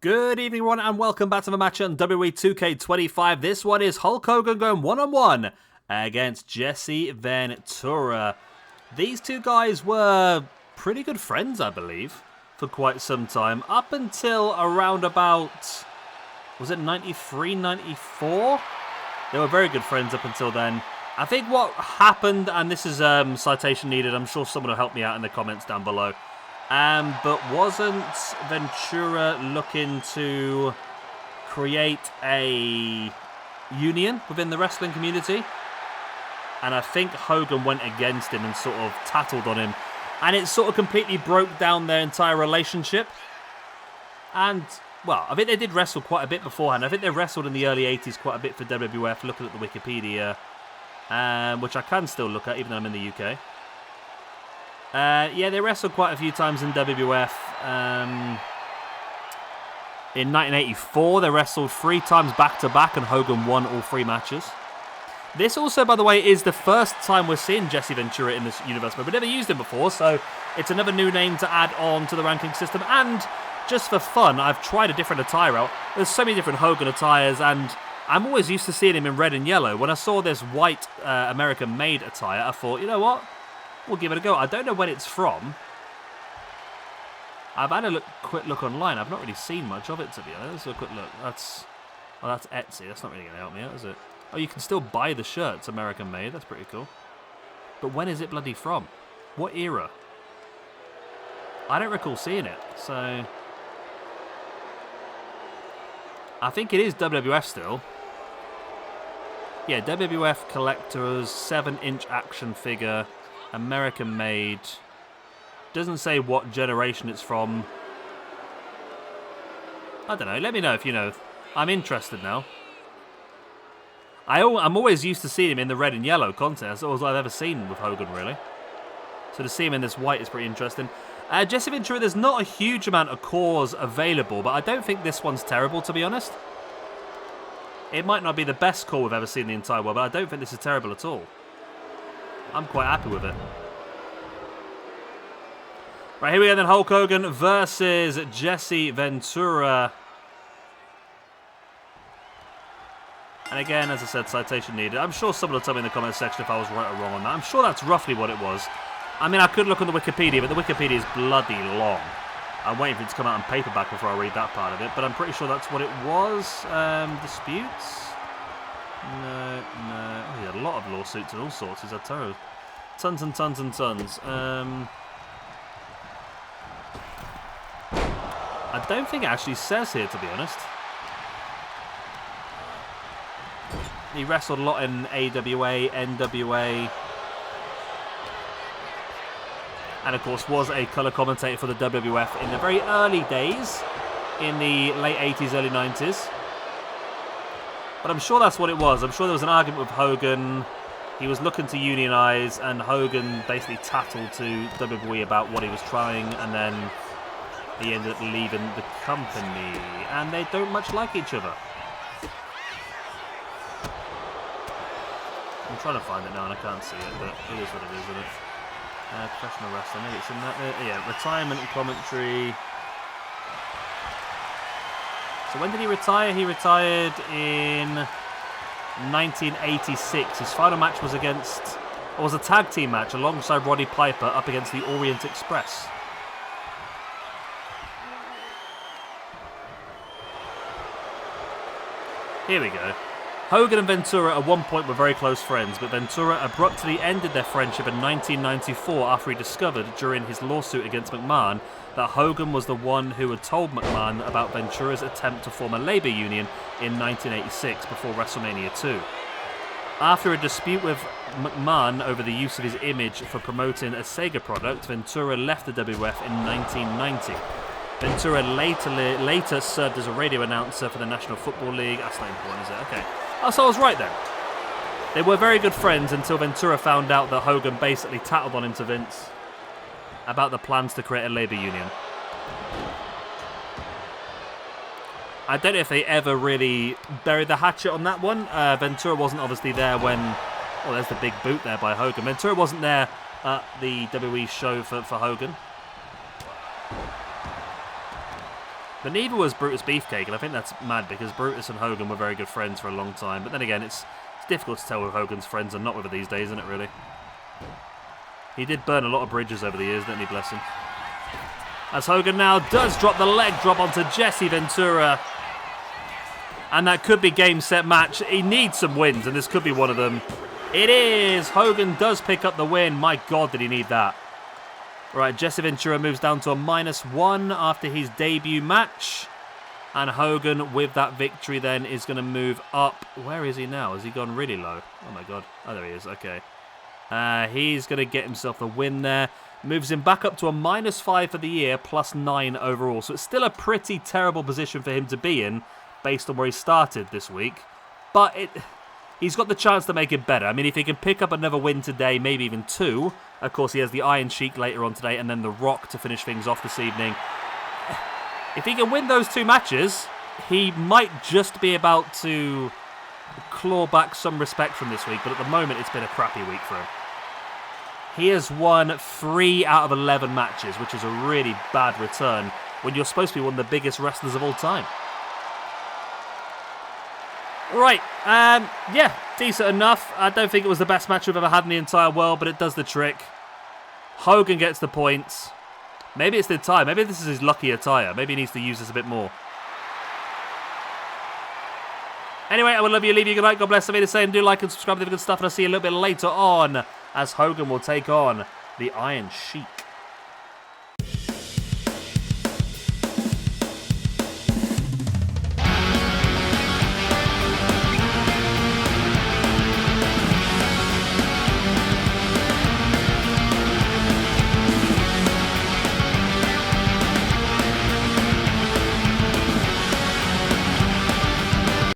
Good evening, everyone, and welcome back to the match on WWE 2K25. This one is Hulk Hogan going one-on-one against Jesse Ventura. These two guys were pretty good friends, I believe, for quite some time. Up until around about, was it 93, 94? They were very good friends up until then. I think what happened, and this is citation needed, I'm sure someone will help me out in the comments down below. But wasn't Ventura looking to create a union within the wrestling community? And I think Hogan went against him and sort of tattled on him. And it sort of completely broke down their entire relationship. And, well, I think they did wrestle quite a bit beforehand. I think they wrestled in the early 80s quite a bit for WWF, looking at the Wikipedia, which I can still look at, even though I'm in the UK. Yeah, they wrestled quite a few times in WWF. In 1984, they wrestled 3 times back-to-back, and Hogan won all 3 matches. This also, by the way, is the first time we're seeing Jesse Ventura in this universe, but we've never used him before, so it's another new name to add on to the ranking system. And just for fun, I've tried a different attire out. There's so many different Hogan attires, and I'm always used to seeing him in red and yellow. When I saw this white American-made attire, I thought, you know what? We'll give it a go. I don't know when it's from. I've had a quick look online. I've not really seen much of it, to be honest. Let's have a quick look. That's Etsy. That's not really going to help me out, is it? Oh, you can still buy the shirts, American made. That's pretty cool. But when is it bloody from? What era? I don't recall seeing it, so I think it is WWF still. Yeah, WWF Collector's 7-inch action figure. American made. Doesn't say what generation it's from. I don't know. Let me know if you know. I'm interested now. I'm always used to seeing him in the red and yellow content. That's all I've ever seen with Hogan, really. So to see him in this white is pretty interesting. Jesse Ventura, there's not a huge amount of cores available, but I don't think this one's terrible, to be honest. It might not be the best core we've ever seen in the entire world, but I don't think this is terrible at all. I'm quite happy with it. Right, here we go then. Hulk Hogan versus Jesse Ventura. And again, as I said, citation needed. I'm sure someone will tell me in the comments section if I was right or wrong on that. I'm sure that's roughly what it was. I mean, I could look on the Wikipedia, but the Wikipedia is bloody long. I'm waiting for it to come out in paperback before I read that part of it, but I'm pretty sure that's what it was. Disputes? No. Oh, he had a lot of lawsuits and all sorts. He's had tons and tons and tons. I don't think it actually says here, to be honest. He wrestled a lot in AWA, NWA, and of course was a colour commentator for the WWF in the very early days, in the late 80s, early 90s. But I'm sure that's what it was. I'm sure there was an argument with Hogan. He was looking to unionise, and Hogan basically tattled to WWE about what he was trying, and then he ended up leaving the company. And they don't much like each other. I'm trying to find it now, and I can't see it, but it is what it is, isn't it? Professional wrestling, maybe it's in that there. Yeah, retirement and commentary. So when did he retire? He retired in 1986. His final match was was a tag team match alongside Roddy Piper up against the Orient Express. Here we go. Hogan and Ventura at one point were very close friends, but Ventura abruptly ended their friendship in 1994 after he discovered, during his lawsuit against McMahon, that Hogan was the one who had told McMahon about Ventura's attempt to form a labor union in 1986 before WrestleMania 2. After a dispute with McMahon over the use of his image for promoting a Sega product, Ventura left the WWF in 1990. Ventura later served as a radio announcer for the National Football League. That's not important, is it? Okay. Oh, so I was right then. They were very good friends until Ventura found out that Hogan basically tattled on him to Vince about the plans to create a labor union. I don't know if they ever really buried the hatchet on that one. Ventura wasn't obviously there when... Oh, there's the big boot there by Hogan. Ventura wasn't there at the WWE show for Hogan. But neither was Brutus Beefcake, and I think that's mad because Brutus and Hogan were very good friends for a long time. But then again, it's difficult to tell with Hogan's friends and not with her these days, isn't it, really? He did burn a lot of bridges over the years, didn't he, bless him? As Hogan now does drop the leg drop onto Jesse Ventura. And that could be game, set, match. He needs some wins, and this could be one of them. It is! Hogan does pick up the win. My God, did he need that. Right, Jesse Ventura moves down to a -1 after his debut match. And Hogan, with that victory then, is going to move up. Where is he now? Has he gone really low? Oh my God. Oh, there he is. Okay. He's going to get himself a win there. Moves him back up to a -5 for the year, +9 overall. So it's still a pretty terrible position for him to be in, based on where he started this week. But he's got the chance to make it better. I mean, if he can pick up another win today, maybe even 2. Of course, he has the Iron Sheik later on today, and then the Rock to finish things off this evening. If he can win those 2 matches, he might just be about to claw back some respect from this week. But at the moment, it's been a crappy week for him. He has won 3 out of 11 matches, which is a really bad return when you're supposed to be one of the biggest wrestlers of all time. Right, yeah, decent enough. I don't think it was the best match we've ever had in the entire world, but it does the trick. Hogan gets the points. Maybe it's the attire. Maybe this is his lucky attire. Maybe he needs to use this a bit more. Anyway, I would love you. Leave you a good like. God bless. I'll be the same. Do like and subscribe to the good stuff, and I'll see you a little bit later on as Hogan will take on the Iron Sheik.